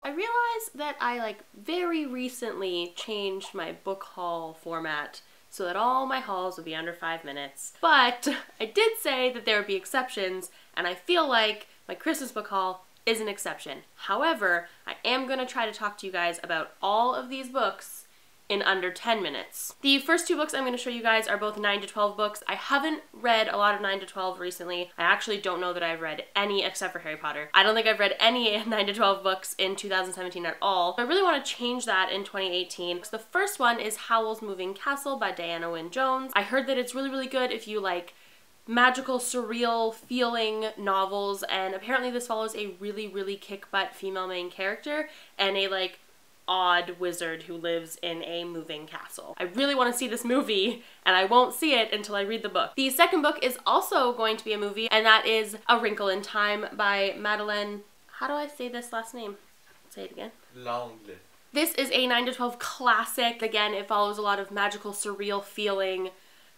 I realized that I like very recently changed my book haul format so that all my hauls would be under 5 minutes. But I did say that there would be exceptions, and I feel like my Christmas book haul is an exception. However, I am going to try to talk to you guys about all of these books in under 10 minutes. The first 2 books I'm going to show you guys are both 9 to 12 books. I haven't read a lot of 9 to 12 recently. I actually don't know that I've read any except for Harry Potter. I don't think I've read any 9 to 12 books in 2017 at all. I really want to change that in 2018. So the first one is Howl's Moving Castle by Diana Wynne Jones. I heard that it's really, really good if you like magical, surreal feeling novels, and apparently this follows a really, really kick-butt female main character and a like odd wizard who lives in a moving castle. I really want to see this movie, and I won't see it until I read the book. The second book is also going to be a movie, and that is A Wrinkle in Time by Madeleine. How do I say this last name? Say it again. Longley. This is a 9 to 12 classic. Again, it follows a lot of magical, surreal feeling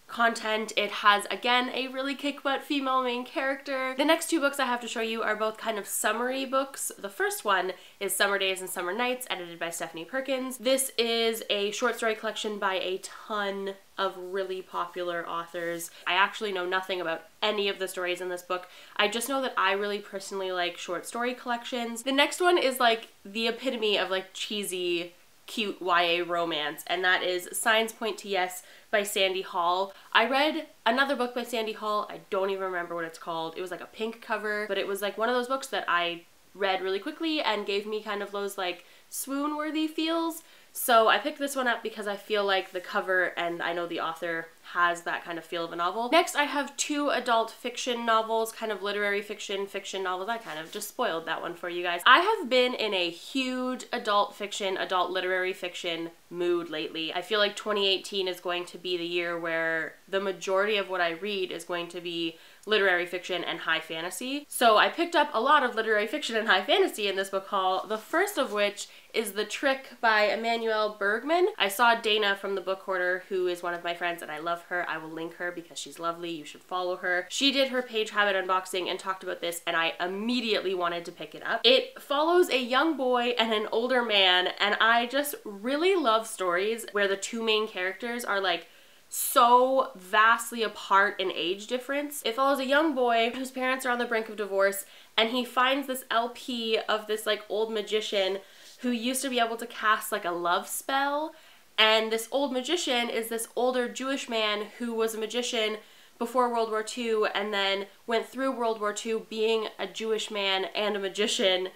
content. It has, again, a really kick-butt female main character. The next 2 books I have to show you are both kind of summary books. The first one is Summer Days and Summer Nights, edited by Stephanie Perkins. This is a short story collection by a ton of really popular authors. I actually know nothing about any of the stories in this book. I just know that I really personally like short story collections. The next one is like the epitome of like cheesy, cute YA romance, and that is Signs Point to Yes by Sandy Hall. I read another book by Sandy Hall. I don't even remember what it's called. It was like a pink cover, but it was like one of those books that I read really quickly and gave me kind of those like swoon-worthy feels. So I picked this one up because I feel like the cover and I know the author has that kind of feel of a novel. Next, I have 2 adult fiction novels, kind of literary fiction novels. I kind of just spoiled that one for you guys. I have been in a huge adult fiction, adult literary fiction mood lately. I feel like 2018 is going to be the year where the majority of what I read is going to be literary fiction and high fantasy. So I picked up a lot of literary fiction and high fantasy in this book haul, the first of which is The Trick by Emmanuel Bergman. I saw Dana from The Book Hoarder, who is one of my friends, and I love her. I will link her because she's lovely. You should follow her. She did her Page Habit unboxing and talked about this, and I immediately wanted to pick it up. It follows a young boy and an older man, and I just really love stories where the 2 main characters are like so vastly apart in age difference. It follows a young boy whose parents are on the brink of divorce, and he finds this LP of this like old magician who used to be able to cast like a love spell, and this old magician is this older Jewish man who was a magician before World War II and then went through World War II being a Jewish man and a magician,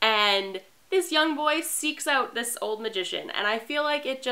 and this young boy seeks out this old magician, and I feel like it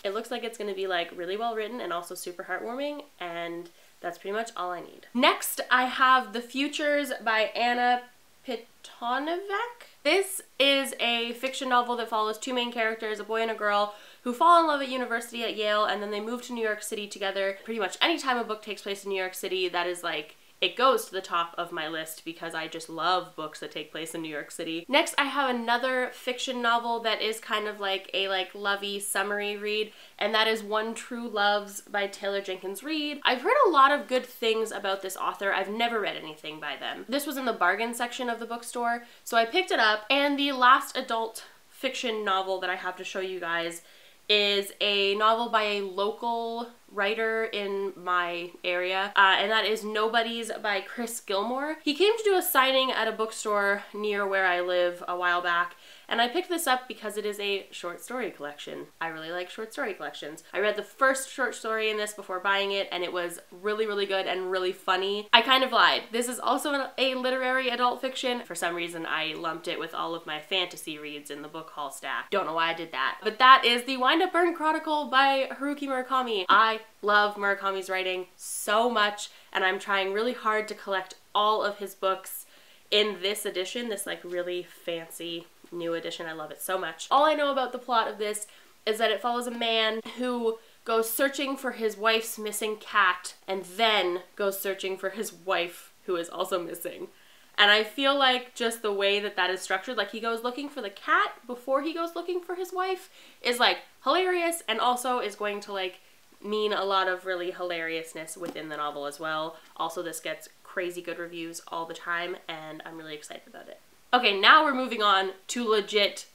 looks like it's going to be like really well written and also super heartwarming, and that's pretty much all I need. Next, I have The Futures by Anna Pitonovac. This is a fiction novel that follows 2 main characters, a boy and a girl, who fall in love at university at Yale, and then they move to New York City together. Pretty much any time a book takes place in New York City, that is like, it goes to the top of my list because I just love books that take place in New York City. Next, I have another fiction novel that is kind of like a lovey summary read, and that is One True Loves by Taylor Jenkins Reid. I've heard a lot of good things about this author. I've never read anything by them. This was in the bargain section of the bookstore, so I picked it up, and the last adult fiction novel that I have to show you guys is a novel by a local writer in my area, and that is Nobodies by Chris Gilmore. He came to do a signing at a bookstore near where I live a while back, and I picked this up because it is a short story collection. I really like short story collections. I read the first short story in this before buying it, and it was really, really good and really funny. I kind of lied. This is also a literary adult fiction. For some reason, I lumped it with all of my fantasy reads in the book haul stack. Don't know why I did that. But that is The Wind Up Burn Chronicle by Haruki Murakami. I love Murakami's writing so much, and I'm trying really hard to collect all of his books in this edition, this like really fancy new edition. I love it so much. All I know about the plot of this is that it follows a man who goes searching for his wife's missing cat and then goes searching for his wife who is also missing. And I feel like just the way that that is structured, like he goes looking for the cat before he goes looking for his wife, is like hilarious, and also is going to like mean a lot of really hilariousness within the novel as well. Also, this gets crazy good reviews all the time, and I'm really excited about it. Okay, now we're moving on to legit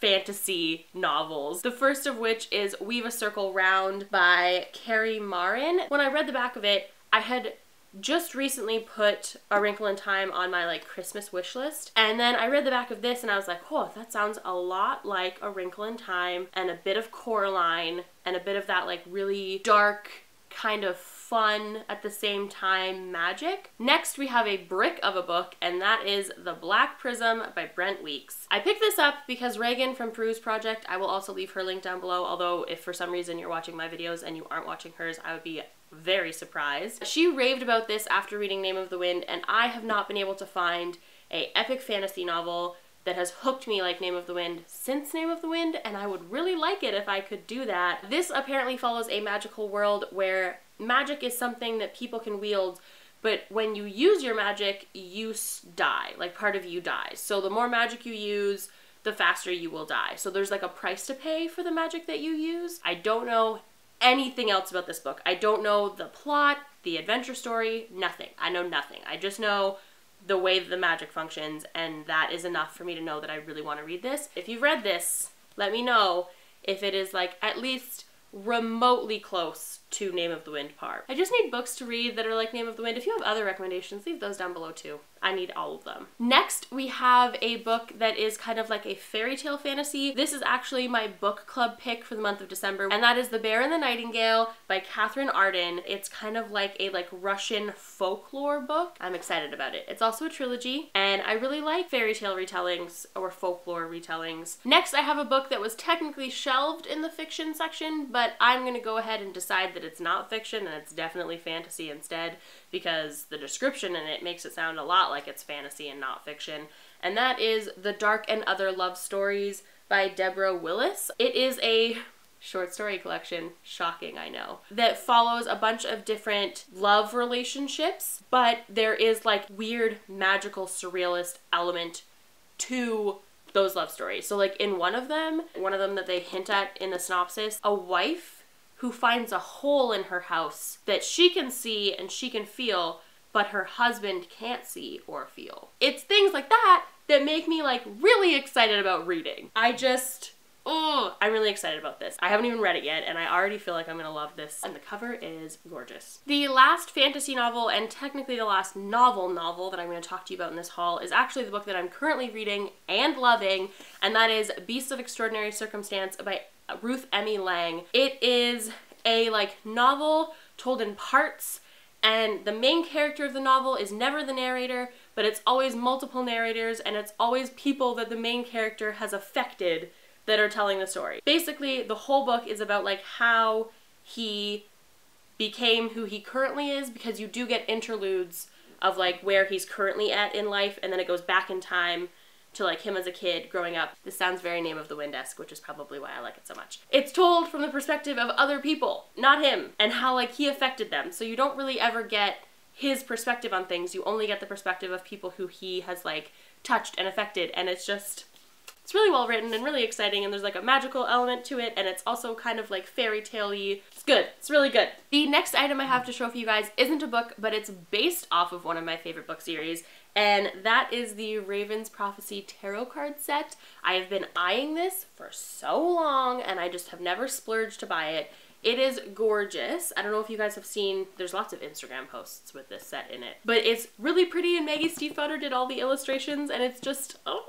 fantasy novels. The first of which is Weave a Circle Round by Carrie Marin. When I read the back of it, I had just recently put A Wrinkle in Time on my like Christmas wish list, and then I read the back of this and I was like, oh, that sounds a lot like A Wrinkle in Time, and a bit of Coraline and a bit of that like really dark kind of fun at the same time magic. Next we have a brick of a book, and that is The Black Prism by Brent Weeks. I picked this up because Reagan from Peruse Project, I will also leave her link down below, although if for some reason you're watching my videos and you aren't watching hers, I would be very surprised. She raved about this after reading Name of the Wind, and I have not been able to find an epic fantasy novel that has hooked me like Name of the Wind since Name of the Wind, and I would really like it if I could do that. This apparently follows a magical world where magic is something that people can wield, but when you use your magic, you die. Like, part of you dies. So the more magic you use, the faster you will die. So there's like a price to pay for the magic that you use. I don't know anything else about this book. I don't know the plot, the adventure story, nothing. I know nothing. I just know the way that the magic functions, and that is enough for me to know that I really want to read this. If you've read this, let me know if it is like at least remotely close to Name of the Wind par. I just need books to read that are like Name of the Wind. If you have other recommendations, leave those down below too. I need all of them. Next, we have a book that is kind of like a fairy tale fantasy. This is actually my book club pick for the month of December, and that is The Bear and the Nightingale by Catherine Arden. It's kind of like a Russian folklore book. I'm excited about it. It's also a trilogy, and I really like fairy tale retellings or folklore retellings. Next, I have a book that was technically shelved in the fiction section, but I'm gonna go ahead and decide that it's not fiction and it's definitely fantasy instead, because the description in it makes it sound a lot like it's fantasy and not fiction, and that is The Dark and Other Love Stories by Deborah Willis. It is a short story collection, shocking, I know, that follows a bunch of different love relationships, but there is like weird magical surrealist element to those love stories. So like in one of them that they hint at in the synopsis, a wife who finds a hole in her house that she can see and she can feel, but her husband can't see or feel. It's things like that that make me like really excited about reading. I'm really excited about this. I haven't even read it yet, and I already feel like I'm gonna love this. And the cover is gorgeous. The last fantasy novel, and technically the last novel that I'm gonna talk to you about in this haul, is actually the book that I'm currently reading and loving, and that is Beasts of Extraordinary Circumstance by Ruth Emmy Lang. It is a novel told in parts, and the main character of the novel is never the narrator, but it's always multiple narrators, and it's always people that the main character has affected that are telling the story. Basically, the whole book is about how he became who he currently is, because you do get interludes of where he's currently at in life, and then it goes back in time to him as a kid growing up. This sounds very Name of the Wind-esque, which is probably why I like it so much. It's told from the perspective of other people, not him, and how he affected them. So you don't really ever get his perspective on things. You only get the perspective of people who he has touched and affected, and it's really well written and really exciting, and there's a magical element to it, and it's also kind of fairy tale-y. It's good. It's really good. The next item I have to show for you guys isn't a book, but it's based off of one of my favorite book series, and that is the Raven's Prophecy tarot card set. I have been eyeing this for so long, and I just have never splurged to buy it. It is gorgeous. I don't know if you guys have seen, there's lots of Instagram posts with this set in it, but it's really pretty, and Maggie Stiefvater did all the illustrations, and it's just, oh.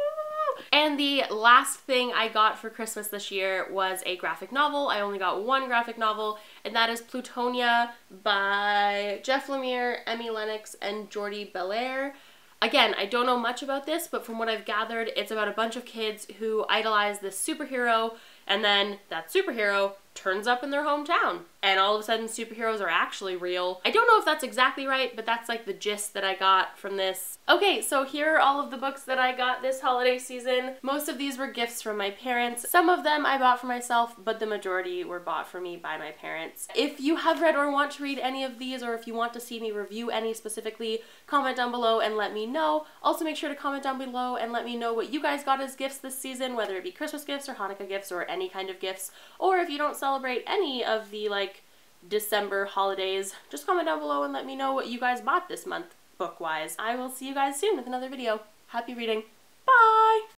And the last thing I got for Christmas this year was a graphic novel. I only got one graphic novel, and that is Plutonia by Jeff Lemire, Emmy Lennox, and Jordi Belair. Again, I don't know much about this, but from what I've gathered, it's about a bunch of kids who idolize this superhero, and then that superhero turns up in their hometown, and all of a sudden superheroes are actually real. I don't know if that's exactly right, but that's the gist that I got from this. Okay, so here are all of the books that I got this holiday season. Most of these were gifts from my parents. Some of them I bought for myself, but the majority were bought for me by my parents. If you have read or want to read any of these, or if you want to see me review any specifically, comment down below and let me know. Also make sure to comment down below and let me know what you guys got as gifts this season, whether it be Christmas gifts or Hanukkah gifts or any kind of gifts, or if you don't celebrate any of the December holidays, just comment down below and let me know what you guys bought this month book-wise. I will see you guys soon with another video. Happy reading. Bye!